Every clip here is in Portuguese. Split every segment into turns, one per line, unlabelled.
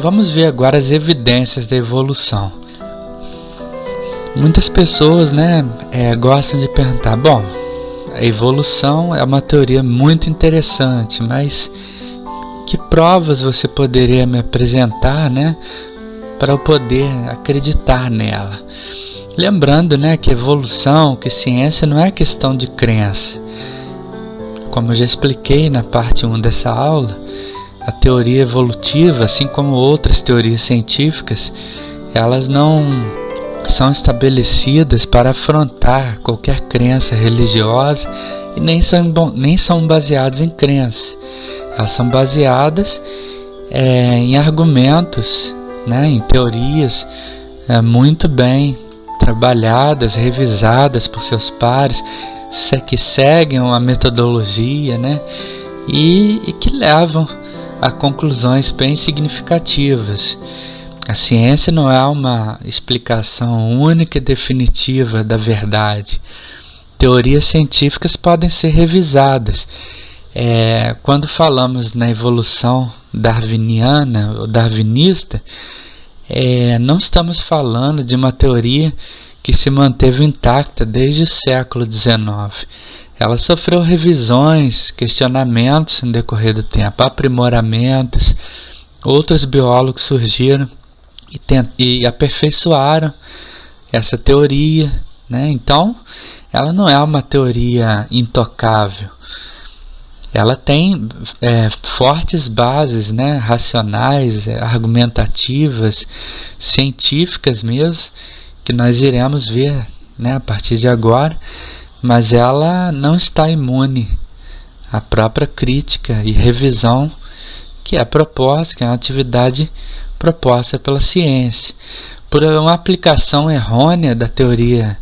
Vamos ver agora as evidências da evolução. Muitas pessoas, gostam de perguntar, bom, a evolução é uma teoria muito interessante, mas que provas você poderia me apresentar, para eu poder acreditar nela? Lembrando, que evolução, que ciência não é questão de crença. Como eu já expliquei na parte 1 dessa aula, a teoria evolutiva, assim como outras teorias científicas, elas não são estabelecidas para afrontar qualquer crença religiosa e nem são baseadas em crença. Elas são baseadas em argumentos, em teorias muito bem trabalhadas, revisadas por seus pares, que seguem uma metodologia, e que levam a conclusões bem significativas. A ciência não é uma explicação única e definitiva da verdade. Teorias científicas podem ser revisadas. Quando falamos na evolução darwiniana ou darwinista, não estamos falando de uma teoria que se manteve intacta desde o século XIX. Ela sofreu revisões, questionamentos no decorrer do tempo, aprimoramentos. Outros biólogos surgiram e aperfeiçoaram essa teoria, Então, ela não é uma teoria intocável. Ela tem fortes bases, racionais, argumentativas, científicas mesmo, que nós iremos ver, a partir de agora, mas ela não está imune à própria crítica e revisão que é proposta, que é uma atividade proposta pela ciência. Por uma aplicação errônea da teoria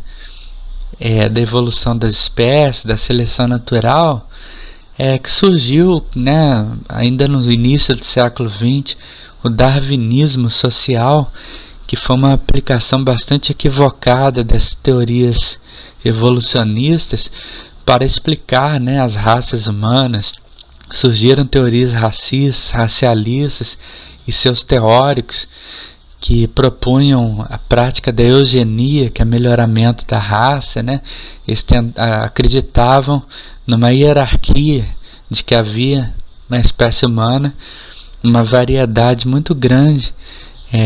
da evolução das espécies, da seleção natural, que surgiu, ainda no início do século XX, o darwinismo social, que foi uma aplicação bastante equivocada dessas teorias evolucionistas para explicar, as raças humanas. Surgiram teorias racistas, racialistas e seus teóricos que propunham a prática da eugenia, que é melhoramento da raça, Eles acreditavam numa hierarquia de que havia na espécie humana uma variedade muito grande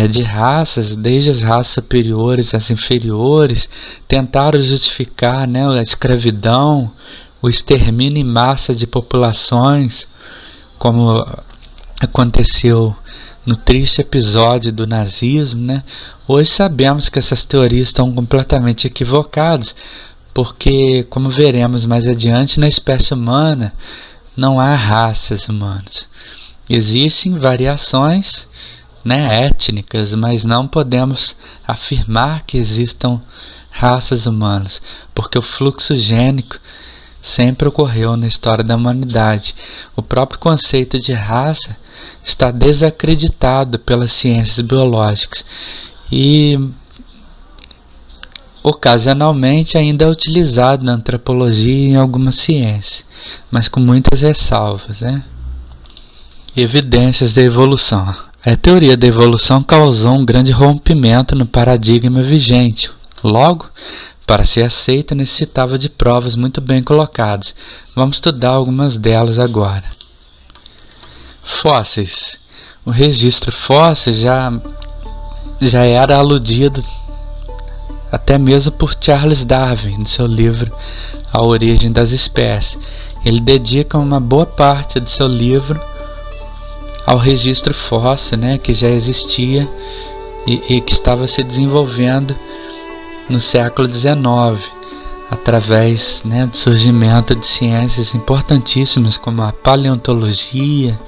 de raças, desde as raças superiores às inferiores. Tentaram justificar a escravidão, o extermínio em massa de populações, como aconteceu no triste episódio do nazismo. Hoje sabemos que essas teorias estão completamente equivocadas, porque, como veremos mais adiante, na espécie humana não há raças humanas. Existem variações étnicas, mas não podemos afirmar que existam raças humanas, porque o fluxo gênico sempre ocorreu na história da humanidade. O próprio conceito de raça está desacreditado pelas ciências biológicas e ocasionalmente ainda é utilizado na antropologia e em algumas ciências, mas com muitas ressalvas. Evidências da evolução. A teoria da evolução causou um grande rompimento no paradigma vigente. Logo, para ser aceita, necessitava de provas muito bem colocadas. Vamos estudar algumas delas agora. Fósseis. O registro fóssil já era aludido até mesmo por Charles Darwin, no seu livro A Origem das Espécies. Ele dedica uma boa parte do seu livro ao registro fóssil, que já existia e que estava se desenvolvendo no século XIX, através do surgimento de ciências importantíssimas como a paleontologia,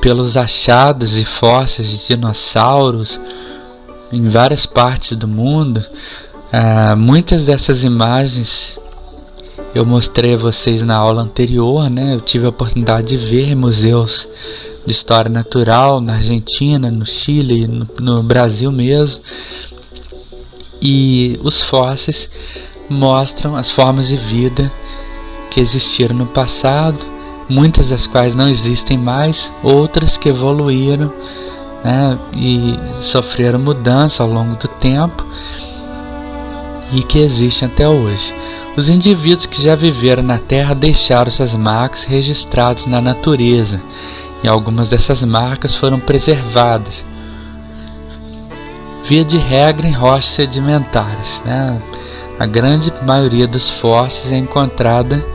pelos achados de fósseis de dinossauros em várias partes do mundo. Muitas dessas imagens eu mostrei a vocês na aula anterior, Eu tive a oportunidade de ver em museus de história natural na Argentina, no Chile, no Brasil mesmo. E os fósseis mostram as formas de vida que existiram no passado, muitas das quais não existem mais, outras que evoluíram, né, e sofreram mudança ao longo do tempo e que existem até hoje. Os indivíduos que já viveram na Terra deixaram suas marcas registradas na natureza, e algumas dessas marcas foram preservadas, via de regra em rochas sedimentares, né? A grande maioria dos fósseis é encontrada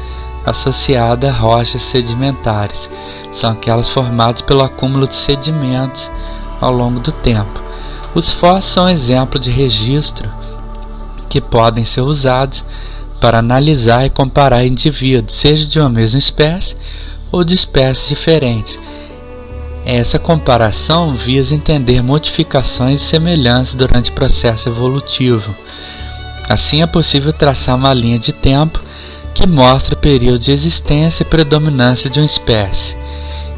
associada a rochas sedimentares. São aquelas formadas pelo acúmulo de sedimentos ao longo do tempo. Os fósseis são exemplo de registro que podem ser usados para analisar e comparar indivíduos, seja de uma mesma espécie ou de espécies diferentes. Essa comparação visa entender modificações e semelhanças durante o processo evolutivo. Assim é possível traçar uma linha de tempo que mostra o período de existência e predominância de uma espécie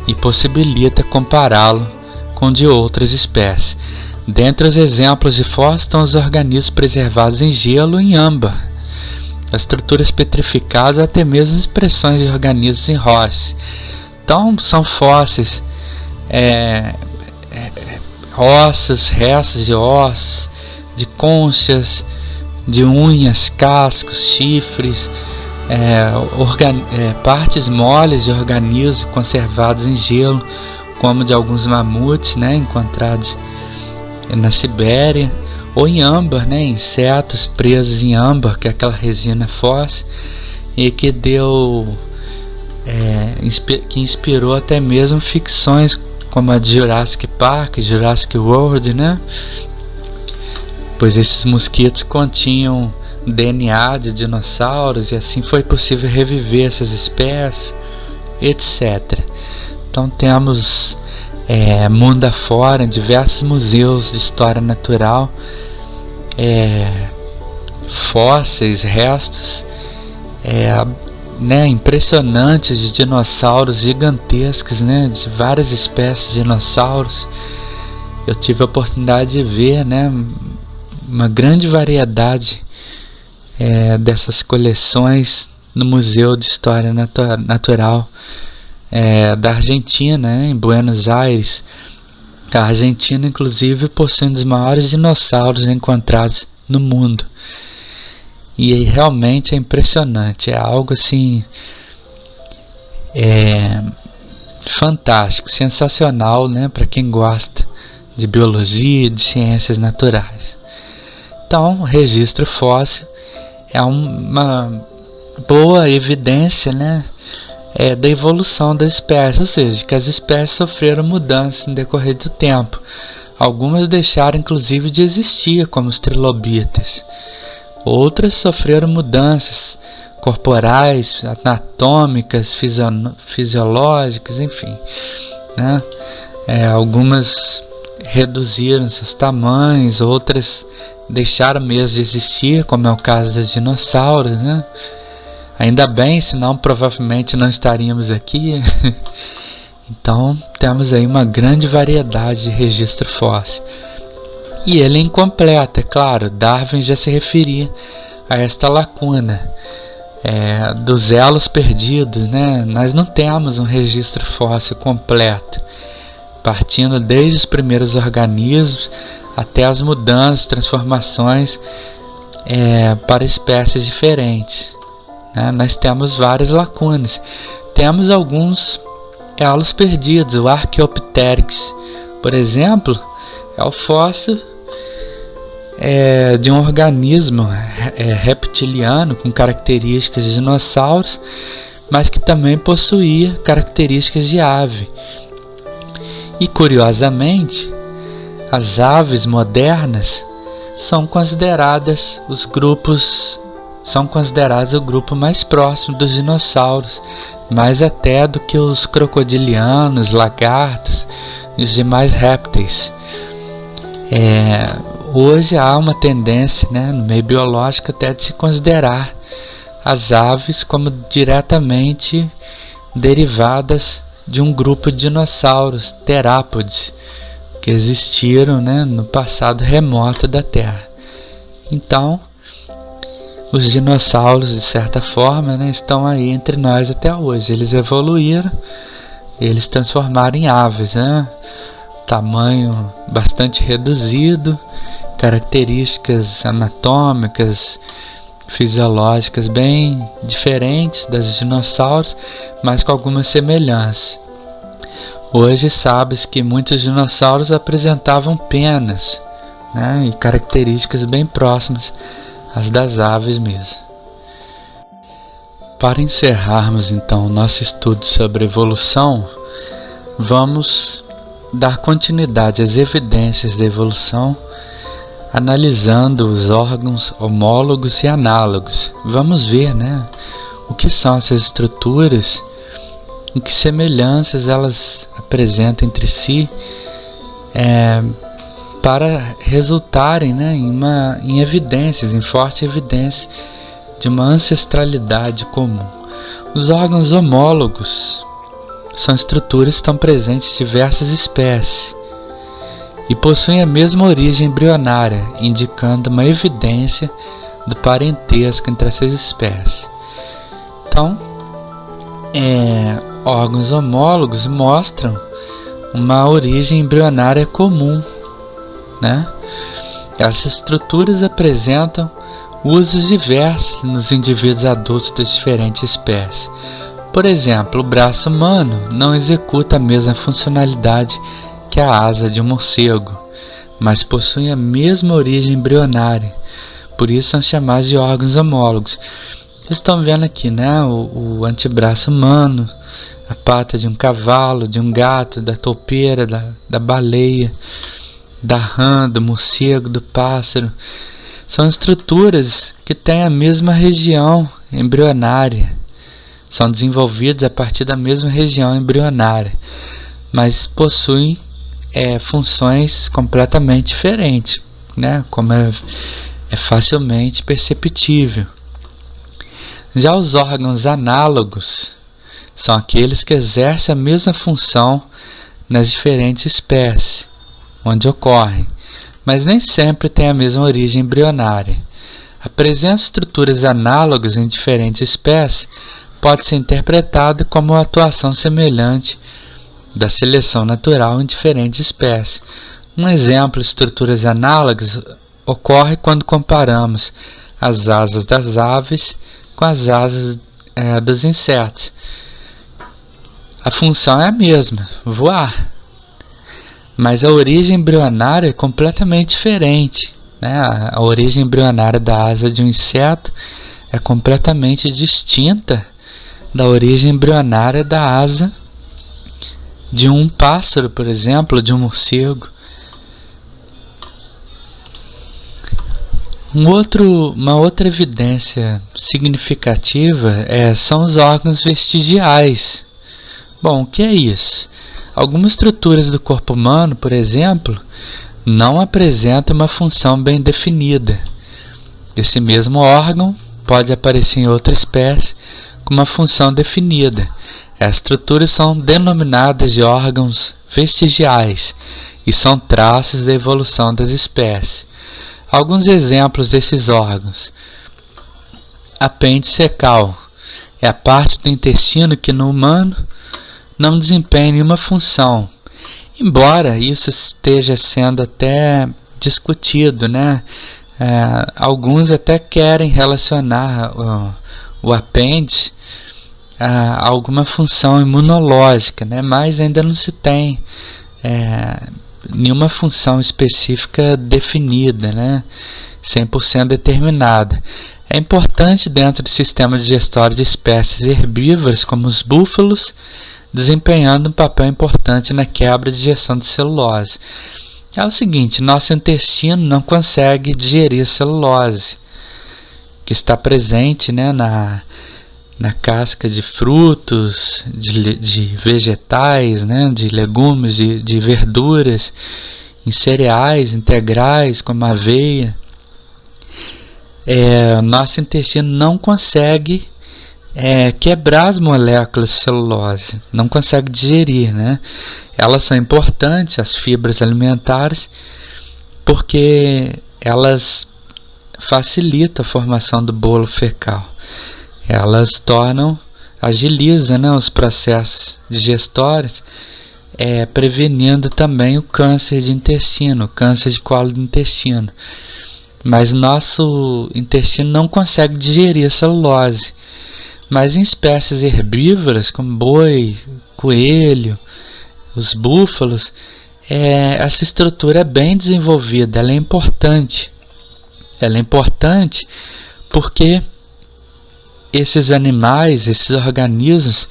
e possibilita compará-lo com de outras espécies. Dentre os exemplos de fósseis estão os organismos preservados em gelo e em âmbar, as estruturas petrificadas, até mesmo expressões de organismos em rochas. Então são fósseis, ossos, restos de ossos, de conchas, de unhas, cascos, chifres, partes moles de organismos conservados em gelo, como de alguns mamutes, né, encontrados na Sibéria, ou em âmbar, né, insetos presos em âmbar, que é aquela resina fóssil, e que que inspirou até mesmo ficções como a de Jurassic Park, Jurassic World, né? Pois esses mosquitos continham DNA de dinossauros e assim foi possível reviver essas espécies, etc. Então temos mundo afora, em diversos museus de história natural, fósseis, restos impressionantes de dinossauros gigantescos, né, de várias espécies de dinossauros. Eu tive a oportunidade de ver, né, uma grande variedade dessas coleções no Museu de História Natural da Argentina, né, em Buenos Aires. A Argentina, inclusive, possui um dos maiores dinossauros encontrados no mundo. E realmente é impressionante, é algo assim fantástico, sensacional, né, para quem gosta de biologia e de ciências naturais. Então, o registro fóssil é uma boa evidência, né, da evolução das espécies, ou seja, que as espécies sofreram mudanças no decorrer do tempo. Algumas deixaram inclusive de existir, como os trilobitas. Outras sofreram mudanças corporais, anatômicas, fisiológicas, enfim, né? Algumas reduziram seus tamanhos, outras deixaram mesmo de existir, como é o caso dos dinossauros, né? Ainda bem, senão provavelmente não estaríamos aqui. Então temos aí uma grande variedade de registro fóssil. E ele é incompleto, é claro. Darwin já se referia a esta lacuna dos elos perdidos, né? Nós não temos um registro fóssil completo, partindo desde os primeiros organismos até as mudanças, transformações para espécies diferentes, né? Nós temos várias lacunas. Temos alguns elos perdidos. O Archaeopteryx, por exemplo, é o fóssil de um organismo reptiliano com características de dinossauros, mas que também possuía características de ave. E curiosamente, as aves modernas são consideradas o grupo mais próximo dos dinossauros, mais até do que os crocodilianos, lagartos e os demais répteis. Hoje há uma tendência, né, no meio biológico até de se considerar as aves como diretamente derivadas de um grupo de dinossauros, terápodes, que existiram, né, no passado remoto da Terra. Então, os dinossauros, de certa forma, né, estão aí entre nós até hoje. Eles evoluíram, eles transformaram em aves, né? Tamanho bastante reduzido, características anatômicas, fisiológicas bem diferentes das dos dinossauros, mas com algumas semelhanças. Hoje sabe-se que muitos dinossauros apresentavam penas, né, e características bem próximas às das aves mesmo. Para encerrarmos então o nosso estudo sobre evolução, vamos dar continuidade às evidências da evolução, analisando os órgãos homólogos e análogos. Vamos ver, né, o que são essas estruturas, em que semelhanças elas apresentam entre si, para resultarem, né, em evidências, em forte evidência de uma ancestralidade comum. Os órgãos homólogos são estruturas que estão presentes em diversas espécies e possuem a mesma origem embrionária, indicando uma evidência do parentesco entre essas espécies. Então, órgãos homólogos mostram uma origem embrionária comum, né? Essas estruturas apresentam usos diversos nos indivíduos adultos das diferentes espécies. Por exemplo, o braço humano não executa a mesma funcionalidade que a asa de um morcego, mas possui a mesma origem embrionária, por isso são chamados de órgãos homólogos. Vocês estão vendo aqui, né, o antebraço humano, a pata de um cavalo, de um gato, da toupeira, da baleia, da rã, do morcego, do pássaro. São estruturas que têm a mesma região embrionária, são desenvolvidos a partir da mesma região embrionária, mas possuem funções completamente diferentes, né? Como é facilmente perceptível. Já os órgãos análogos são aqueles que exercem a mesma função nas diferentes espécies onde ocorrem, mas nem sempre têm a mesma origem embrionária. A presença de estruturas análogas em diferentes espécies pode ser interpretada como uma atuação semelhante da seleção natural em diferentes espécies. Um exemplo de estruturas análogas ocorre quando comparamos as asas das aves com as asas dos insetos. A função é a mesma, voar, mas a origem embrionária é completamente diferente, né? A origem embrionária da asa de um inseto é completamente distinta da origem embrionária da asa de um pássaro, por exemplo, de um morcego. Uma outra evidência significativa são os órgãos vestigiais. Bom, o que é isso? Algumas estruturas do corpo humano, por exemplo, não apresentam uma função bem definida. Esse mesmo órgão pode aparecer em outra espécie com uma função definida. As estruturas são denominadas de órgãos vestigiais e são traços da evolução das espécies. Alguns exemplos desses órgãos: apêndice cecal é a parte do intestino que no humano não desempenha nenhuma função, embora isso esteja sendo até discutido, né? Alguns até querem relacionar o apêndice a alguma função imunológica, né? Mas ainda não se tem nenhuma função específica definida, né? 100% determinada. É importante dentro do sistema digestório de espécies herbívoras como os búfalos, desempenhando um papel importante na quebra de digestão de celulose. É o seguinte: nosso intestino não consegue digerir celulose, que está presente, né, na casca de frutos, de vegetais, né, de legumes, de verduras, em cereais integrais como a aveia. Nosso intestino não consegue quebrar as moléculas de celulose, não consegue digerir, né? Elas são importantes, as fibras alimentares, porque elas facilita a formação do bolo fecal. Elas agilizam, né, os processos digestórios, prevenindo também o câncer de intestino, o câncer de colo do intestino. Mas nosso intestino não consegue digerir a celulose. Mas em espécies herbívoras, como boi, coelho, os búfalos, essa estrutura é bem desenvolvida, ela é importante. Ela é importante porque esses animais, esses organismos,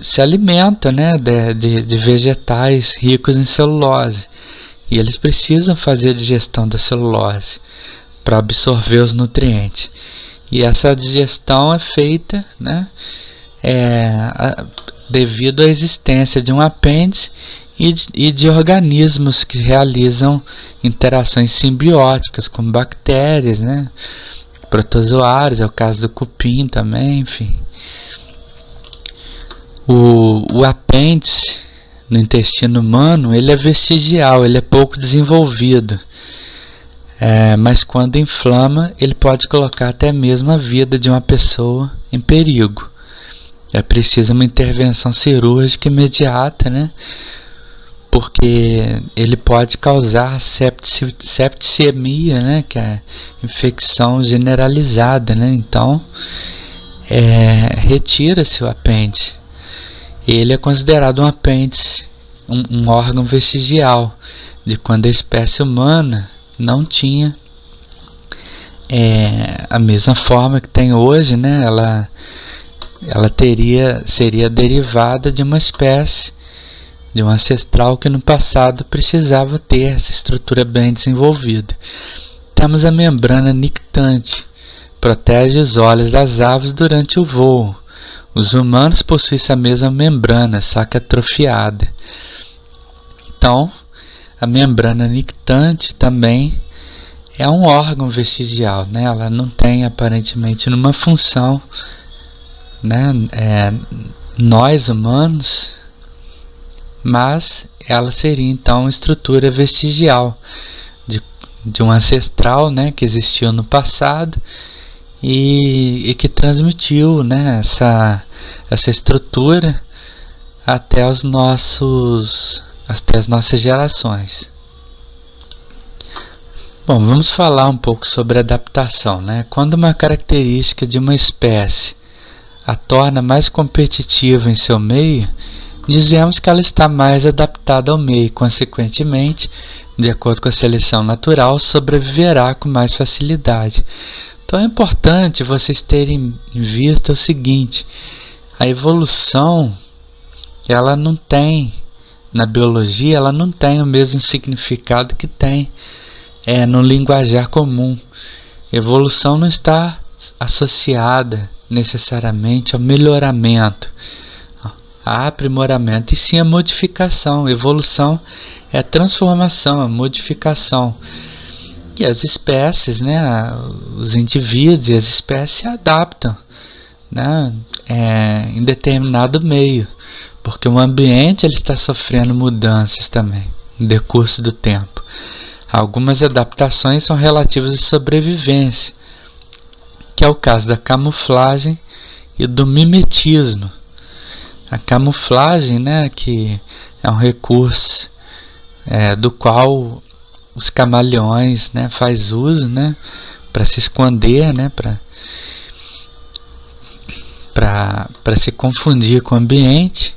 se alimentam, né, de vegetais ricos em celulose. E eles precisam fazer a digestão da celulose para absorver os nutrientes. E essa digestão é feita, né, devido à existência de um apêndice e de organismos que realizam interações simbióticas com bactérias, né, protozoários, é o caso do cupim também, enfim. O apêndice no intestino humano, ele é vestigial, ele é pouco desenvolvido. Mas quando inflama, ele pode colocar até mesmo a vida de uma pessoa em perigo. É preciso uma intervenção cirúrgica imediata, né? Porque ele pode causar septicemia, né? Que é infecção generalizada, né? Então, retira-se o apêndice. Ele é considerado um apêndice, um órgão vestigial, de quando a espécie humana não tinha a mesma forma que tem hoje, né? Ela seria derivada de uma espécie, de um ancestral que no passado precisava ter essa estrutura bem desenvolvida. Temos a membrana nictante, protege os olhos das aves durante o voo. Os humanos possuem essa mesma membrana, só que atrofiada. Então, a membrana nictante também é um órgão vestigial, né? Ela não tem aparentemente nenhuma função, né? Nós humanos, mas ela seria então uma estrutura vestigial de um ancestral, né, que existiu no passado e que transmitiu, né, essa estrutura até as nossas gerações. Bom, vamos falar um pouco sobre adaptação, né? Quando uma característica de uma espécie a torna mais competitiva em seu meio, dizemos que ela está mais adaptada ao meio, consequentemente, de acordo com a seleção natural, sobreviverá com mais facilidade. Então é importante vocês terem em vista o seguinte: a evolução, ela não tem, na biologia, ela não tem o mesmo significado que tem no linguajar comum. Evolução não está associada necessariamente ao melhoramento, a aprimoramento, e sim a modificação. Evolução é a transformação, a modificação. E as espécies, né, os indivíduos e as espécies se adaptam, né, em determinado meio, porque o ambiente ele está sofrendo mudanças também no decurso do tempo. Algumas adaptações são relativas à sobrevivência, que é o caso da camuflagem e do mimetismo. A camuflagem, né, que é um recurso do qual os camaleões, né, faz uso, né, para se esconder, né, para se confundir com o ambiente.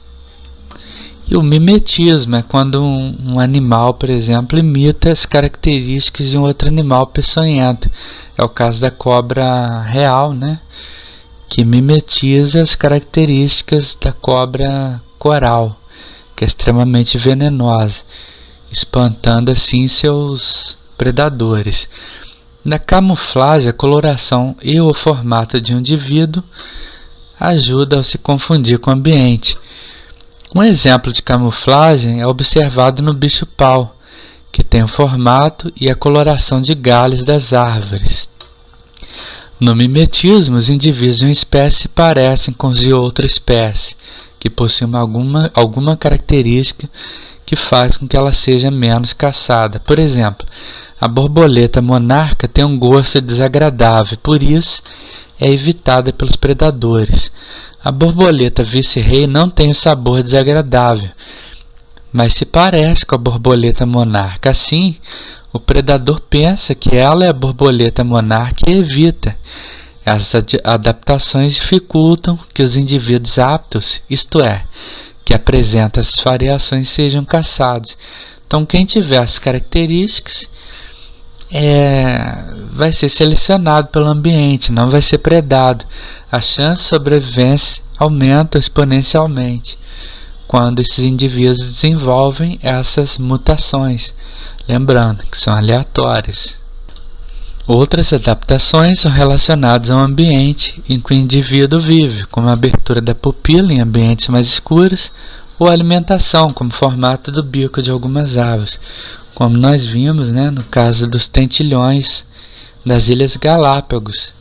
E o mimetismo é quando um animal, por exemplo, imita as características de um outro animal peçonhento. É o caso da cobra real, né, que mimetiza as características da cobra coral, que é extremamente venenosa, espantando assim seus predadores. Na camuflagem, a coloração e o formato de um indivíduo ajudam a se confundir com o ambiente. Um exemplo de camuflagem é observado no bicho-pau, que tem o formato e a coloração de galhos das árvores. No mimetismo, os indivíduos de uma espécie se parecem com os de outra espécie, que possuem alguma característica que faz com que ela seja menos caçada. Por exemplo, A borboleta monarca tem um gosto desagradável, por isso é evitada pelos predadores. A borboleta vice-rei não tem um sabor desagradável, mas se parece com a borboleta monarca. Assim, o predador pensa que ela é a borboleta monarca e evita. Essas adaptações dificultam que os indivíduos aptos, isto é, que apresentam essas variações, sejam caçados. Então, quem tiver as características vai ser selecionado pelo ambiente, não vai ser predado. A chance de sobrevivência aumenta exponencialmente quando esses indivíduos desenvolvem essas mutações, lembrando que são aleatórias. Outras adaptações são relacionadas ao ambiente em que o indivíduo vive, como a abertura da pupila em ambientes mais escuros, ou a alimentação, como o formato do bico de algumas aves, como nós vimos, no caso dos tentilhões das Ilhas Galápagos,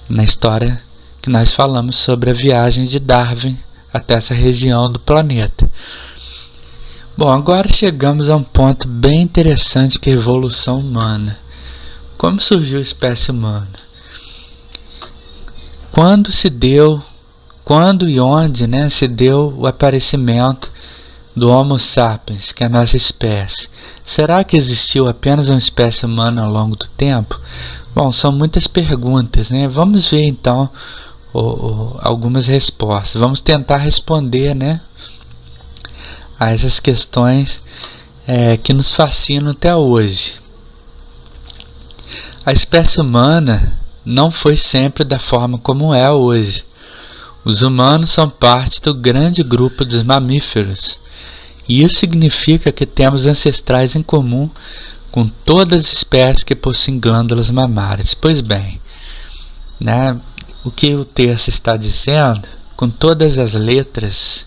na história que nós falamos sobre a viagem de Darwin até essa região do planeta. Bom, agora chegamos a um ponto bem interessante, que é a evolução humana. Como surgiu a espécie humana? Quando e onde se deu o aparecimento do Homo sapiens, que é a nossa espécie? Será que existiu apenas uma espécie humana ao longo do tempo? Bom, são muitas perguntas, Vamos ver então algumas respostas. Vamos tentar responder, a essas questões que nos fascinam até hoje. A espécie humana não foi sempre da forma como é hoje. Os humanos são parte do grande grupo dos mamíferos. E isso significa que temos ancestrais em comum com todas as espécies que possuem glândulas mamárias. Pois bem, o que o texto está dizendo, com todas as letras,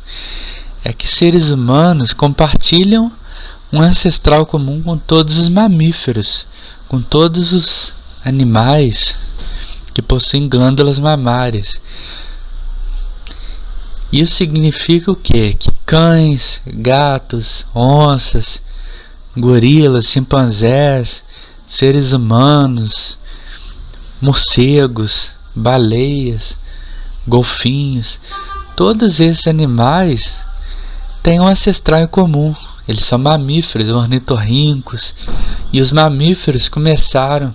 é que seres humanos compartilham um ancestral comum com todos os mamíferos, com todos os animais que possuem glândulas mamárias. Isso significa o quê? Que cães, gatos, onças, gorilas, chimpanzés, seres humanos, morcegos, baleias, golfinhos, todos esses animais têm um ancestral em comum. Eles são mamíferos, ornitorrincos, e os mamíferos começaram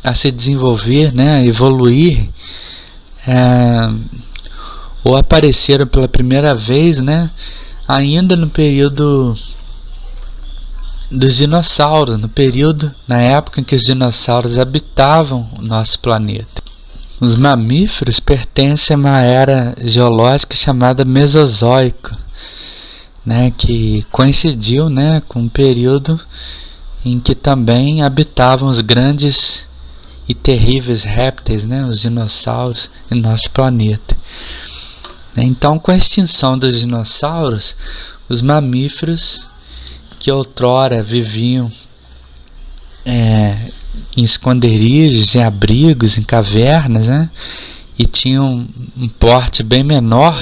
a se desenvolver, a evoluir, ou apareceram pela primeira vez, ainda no período dos dinossauros, na época em que os dinossauros habitavam o nosso planeta. Os mamíferos pertencem a uma era geológica chamada Mesozoico, que coincidiu, com um período em que também habitavam os grandes e terríveis répteis, os dinossauros, em nosso planeta. Então, com a extinção dos dinossauros, os mamíferos que outrora viviam em esconderijos, em abrigos, em cavernas, e tinham um porte bem menor,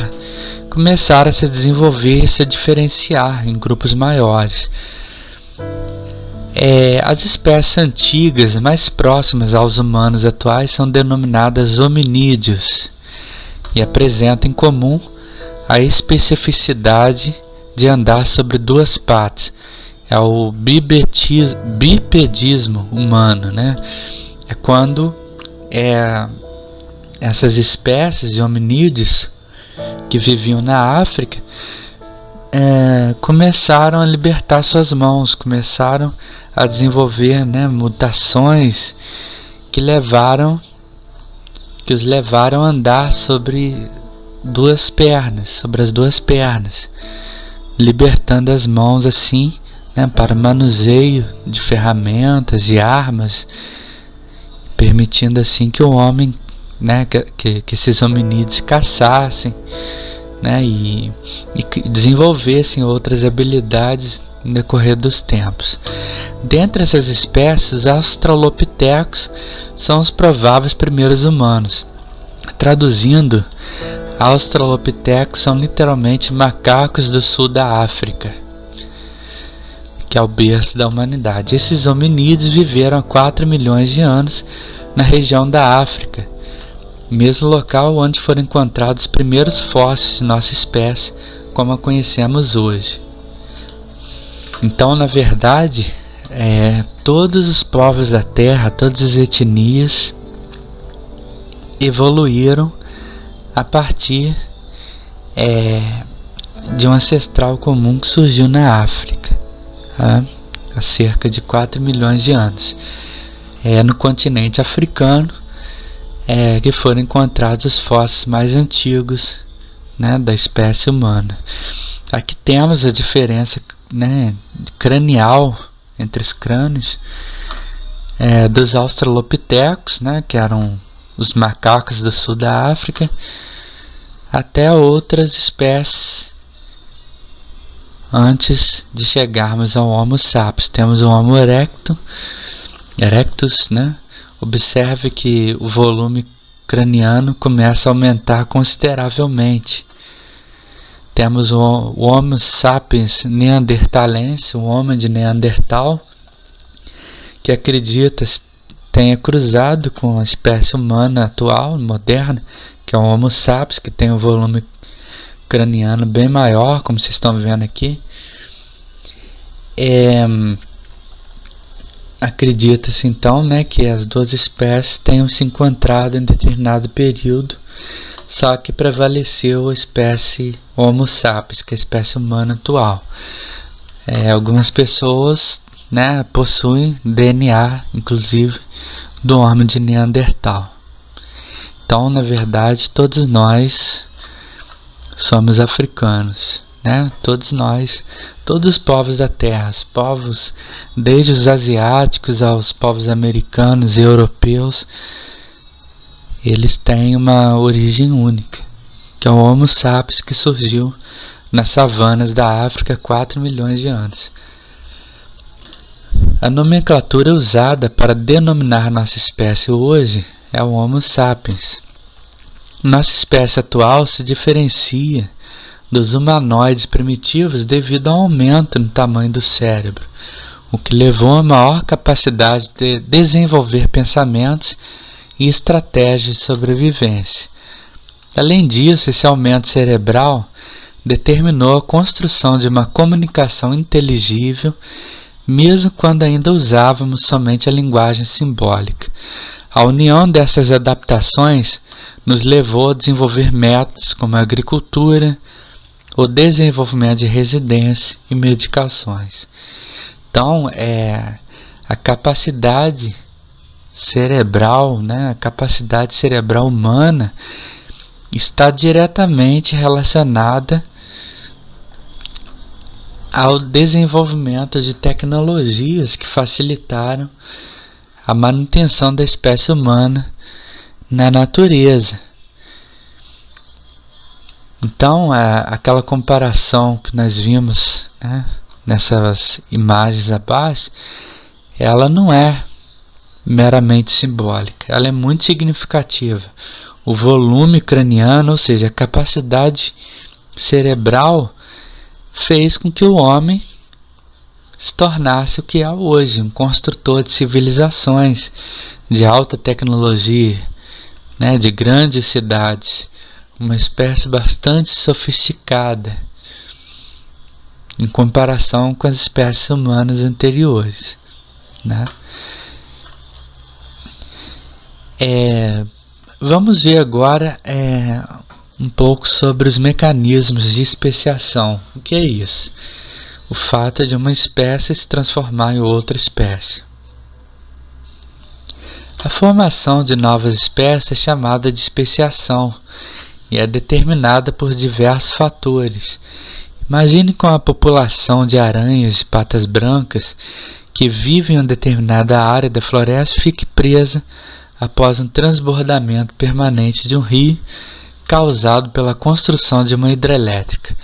começaram a se desenvolver e se diferenciar em grupos maiores. As espécies antigas mais próximas aos humanos atuais são denominadas hominídeos e apresentam em comum a especificidade de andar sobre duas patas. É o bipedismo humano, É quando essas espécies de hominídeos que viviam na África começaram a libertar suas mãos, começaram a desenvolver mutações que os levaram a andar sobre as duas pernas, libertando as mãos assim, para manuseio de ferramentas e armas, permitindo assim que o homem, que esses hominídeos caçassem, e desenvolvessem outras habilidades no decorrer dos tempos. Dentre essas espécies, os australopitecos são os prováveis primeiros humanos. Traduzindo, australopitecos são literalmente macacos do sul da África, que que é o berço da humanidade. Esses hominídeos viveram há 4 milhões de anos na região da África, mesmo local onde foram encontrados os primeiros fósseis de nossa espécie, como a conhecemos hoje. Então, na verdade, todos os povos da Terra, todas as etnias evoluíram a partir de um ancestral comum que surgiu na África, há cerca de 4 milhões de anos. No continente africano que foram encontrados os fósseis mais antigos, né, da espécie humana. Aqui temos a diferença, né, cranial entre os crânios dos australopitecos, né, que eram os macacos do sul da África, até outras espécies antes de chegarmos ao Homo sapiens. Temos o Homo erectus, né? Observe que o volume craniano começa a aumentar consideravelmente. Temos o Homo sapiens neanderthalense, o homem de Neandertal, que acredita tenha cruzado com a espécie humana atual, moderna, que é o Homo sapiens, que tem um volume craniano bem maior, como vocês estão vendo aqui. Acredita-se então, né, que as duas espécies tenham se encontrado em determinado período, só que prevaleceu a espécie Homo sapiens, que é a espécie humana atual. Algumas pessoas, né, possuem DNA, inclusive, do homem de Neandertal. Então, na verdade, todos nós somos africanos, né? Todos nós, todos os povos da Terra, os povos, desde os asiáticos aos povos americanos e europeus, eles têm uma origem única, que é o Homo sapiens, que surgiu nas savanas da África há 4 milhões de anos. A nomenclatura usada para denominar nossa espécie hoje é o Homo sapiens. Nossa espécie atual se diferencia dos humanoides primitivos devido ao aumento no tamanho do cérebro, o que levou a maior capacidade de desenvolver pensamentos e estratégias de sobrevivência. Além disso, esse aumento cerebral determinou a construção de uma comunicação inteligível, mesmo quando ainda usávamos somente a linguagem simbólica. A união dessas adaptações nos levou a desenvolver métodos como a agricultura, o desenvolvimento de residência e medicações. Então, a capacidade cerebral, né, a capacidade cerebral humana está diretamente relacionada ao desenvolvimento de tecnologias que facilitaram a manutenção da espécie humana na natureza. Então, aquela comparação que nós vimos, né, nessas imagens abaixo, ela não é meramente simbólica, ela é muito significativa. O volume craniano, ou seja, a capacidade cerebral, fez com que o homem se tornasse o que é hoje, um construtor de civilizações de alta tecnologia, né, de grandes cidades, uma espécie bastante sofisticada em comparação com as espécies humanas anteriores, né? Vamos ver agora um pouco sobre os mecanismos de especiação. O que é isso? O fato de uma espécie se transformar em outra espécie. A formação de novas espécies é chamada de especiação e é determinada por diversos fatores. Imagine com a população de aranhas de patas brancas que vive em uma determinada área da floresta fique presa após um transbordamento permanente de um rio causado pela construção de uma hidrelétrica.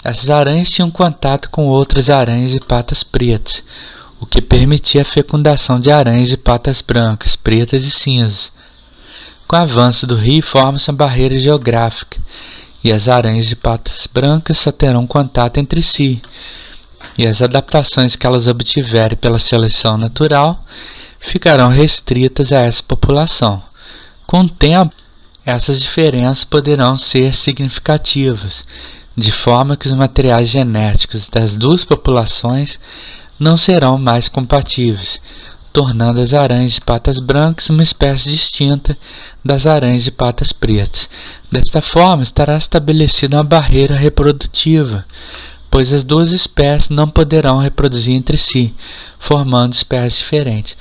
Essas aranhas tinham contato com outras aranhas de patas pretas, o que permitia a fecundação de aranhas de patas brancas, pretas e cinzas. Com o avanço do rio, forma-se uma barreira geográfica, e as aranhas de patas brancas só terão contato entre si. E as adaptações que elas obtiverem pela seleção natural ficarão restritas a essa população. Com o tempo, essas diferenças poderão ser significativas, de forma que os materiais genéticos das duas populações não serão mais compatíveis, tornando as aranhas de patas brancas uma espécie distinta das aranhas de patas pretas. Desta forma, estará estabelecida uma barreira reprodutiva, pois as duas espécies não poderão reproduzir entre si, formando espécies diferentes.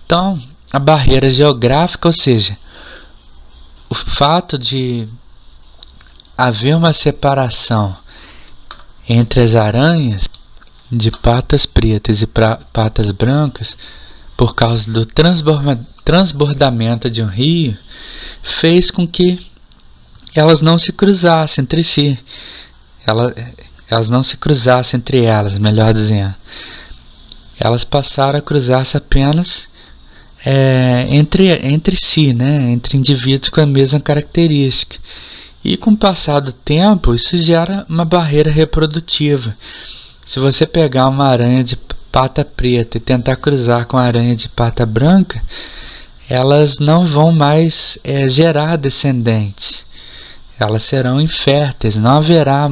Então, a barreira geográfica, ou seja, o fato de haver uma separação entre as aranhas de patas pretas e patas brancas, por causa do transbordamento de um rio, fez com que elas não se cruzassem entre si. Elas não se cruzassem entre elas, melhor dizendo. Elas passaram a cruzar-se apenas entre si, né? Entre indivíduos com a mesma característica. E com o passar do tempo, isso gera uma barreira reprodutiva. Se você pegar uma aranha de pata preta e tentar cruzar com a aranha de pata branca, elas não vão mais gerar descendentes. Elas serão inférteis, não haverá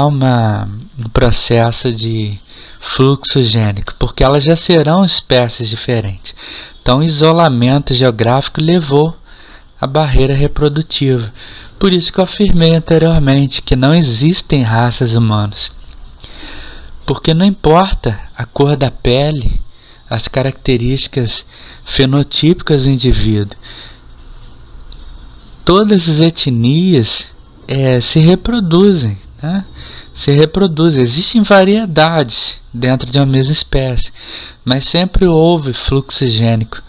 um processo de fluxo gênico, porque elas já serão espécies diferentes. Então, o isolamento geográfico levou à barreira reprodutiva. Por isso que eu afirmei anteriormente que não existem raças humanas. Porque não importa a cor da pele, as características fenotípicas do indivíduo, todas as etnias se reproduzem, né? Existem variedades dentro de uma mesma espécie, mas sempre houve fluxo gênico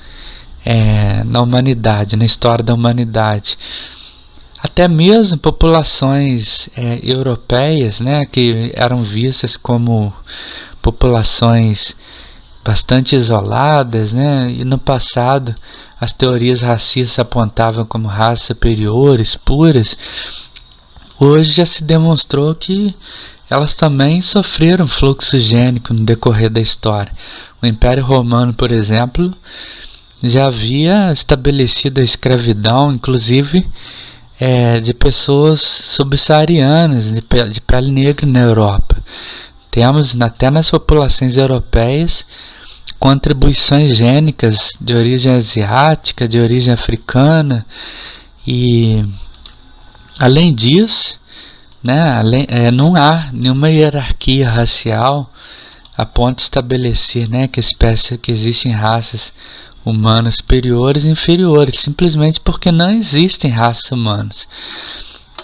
na humanidade, na história da humanidade. Até mesmo populações europeias, né, que eram vistas como populações bastante isoladas, né, e no passado as teorias racistas apontavam como raças superiores, puras. Hoje já se demonstrou que elas também sofreram fluxo gênico no decorrer da história. O Império Romano, por exemplo, já havia estabelecido a escravidão, inclusive de pessoas subsaarianas, de pele negra na Europa. Temos até nas populações europeias contribuições gênicas de origem asiática, de origem africana, e além disso, né, não há nenhuma hierarquia racial a ponto de estabelecer, né, que existem raças humanas superiores e inferiores, simplesmente porque não existem raças humanas.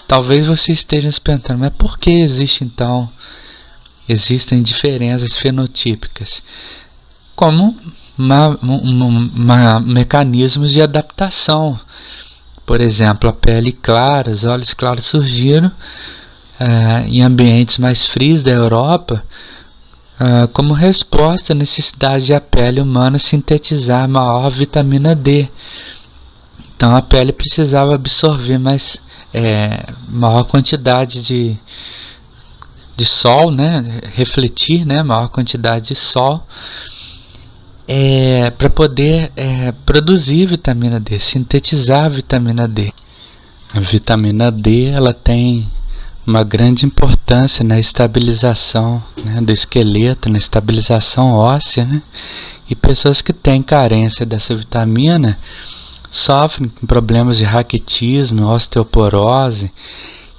Talvez você esteja se perguntando, mas por que existem diferenças fenotípicas? Como mecanismos de adaptação. Por exemplo, a pele clara, os olhos claros surgiram em ambientes mais frios da Europa, como resposta à necessidade de a pele humana sintetizar maior vitamina D. Então a pele precisava absorver maior quantidade de sol, né? Refletir, né? Maior quantidade de sol, para poder produzir vitamina D, sintetizar vitamina D. A vitamina D ela tem uma grande importância na estabilização, né, do esqueleto, na estabilização óssea, né? E pessoas que têm carência dessa vitamina sofrem com problemas de raquitismo, osteoporose.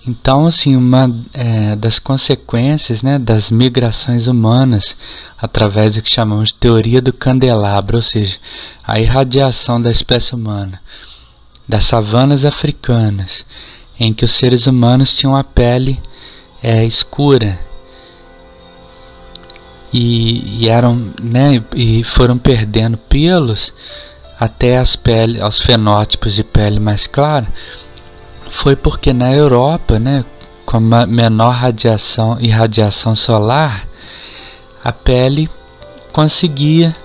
Então, assim, uma das consequências, né, das migrações humanas através do que chamamos de teoria do candelabro, ou seja, a irradiação da espécie humana das savanas africanas, em que os seres humanos tinham a pele escura e foram perdendo pelos até aos fenótipos de pele mais clara. Foi porque na Europa, né, com a menor irradiação solar, a pele conseguia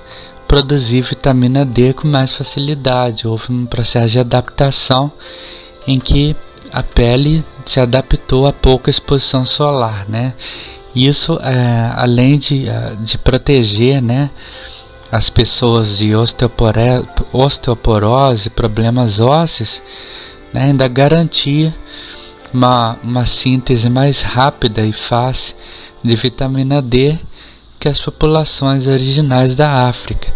produzir vitamina D com mais facilidade. Houve um processo de adaptação em que a pele se adaptou a pouca exposição solar, né? Isso, além de proteger, né, as pessoas de osteoporose, problemas ósseos, né, ainda garantia uma síntese mais rápida e fácil de vitamina D que as populações originais da África.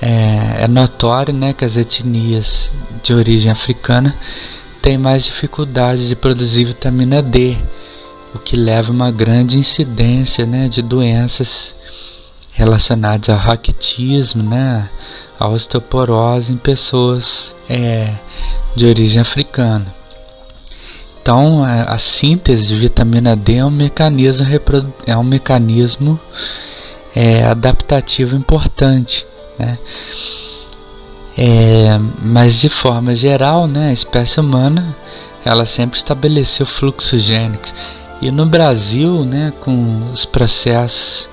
É notório, né, que as etnias de origem africana têm mais dificuldade de produzir vitamina D, o que leva a uma grande incidência, né, de doenças relacionadas ao raquitismo, né, à osteoporose em pessoas de origem africana. Então, a síntese de vitamina D é um mecanismo adaptativo importante, né? Mas de forma geral, né, a espécie humana ela sempre estabeleceu fluxos gênicos. E no Brasil, né, com os processos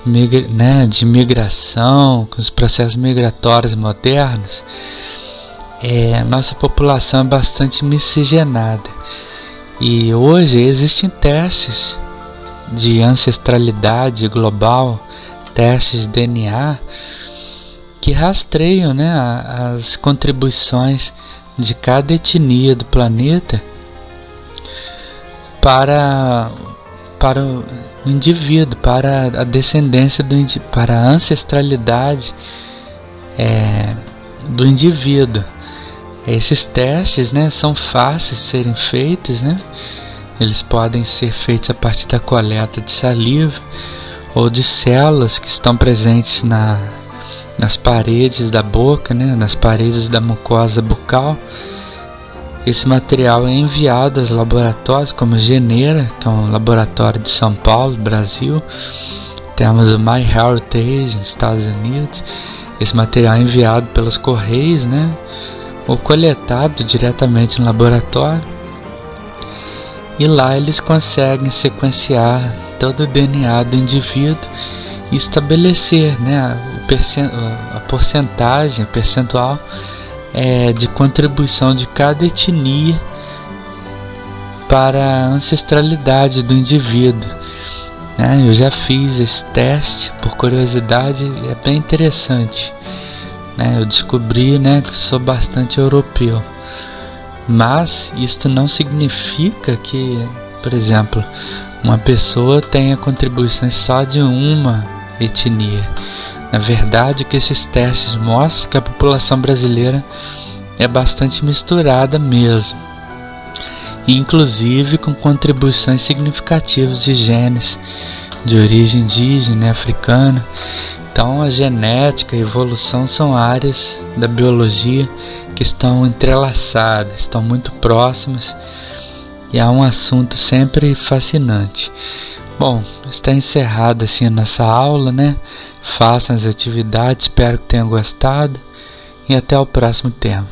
de migração, com os processos migratórios modernos, nossa população é bastante miscigenada. E hoje existem testes de ancestralidade global, testes de DNA, que rastreiam, né, as contribuições de cada etnia do planeta para o indivíduo, para a descendência para a ancestralidade do indivíduo. Esses testes, né, são fáceis de serem feitos, né? Eles podem ser feitos a partir da coleta de saliva ou de células que estão presentes nas paredes da boca, né, nas paredes da mucosa bucal. Esse material é enviado aos laboratórios como Geneira, que é um laboratório de São Paulo, Brasil. Temos o MyHeritage, nos Estados Unidos. Esse material é enviado pelos correios, né, ou coletado diretamente no laboratório. E lá eles conseguem sequenciar todo o DNA do indivíduo e estabelecer, né, a porcentagem, o percentual de contribuição de cada etnia para a ancestralidade do indivíduo, né? Eu já fiz esse teste por curiosidade, é bem interessante, né? Eu descobri, né, que sou bastante europeu, mas isto não significa que, por exemplo, uma pessoa tenha contribuições só de uma etnia. Na verdade, o que esses testes mostram é que a população brasileira é bastante misturada mesmo, inclusive com contribuições significativas de genes de origem indígena e africana. Então, a genética e a evolução são áreas da biologia que estão entrelaçadas, estão muito próximas, e é um assunto sempre fascinante. Bom, está encerrada assim a nossa aula, né? Façam as atividades, espero que tenham gostado e até o próximo tema.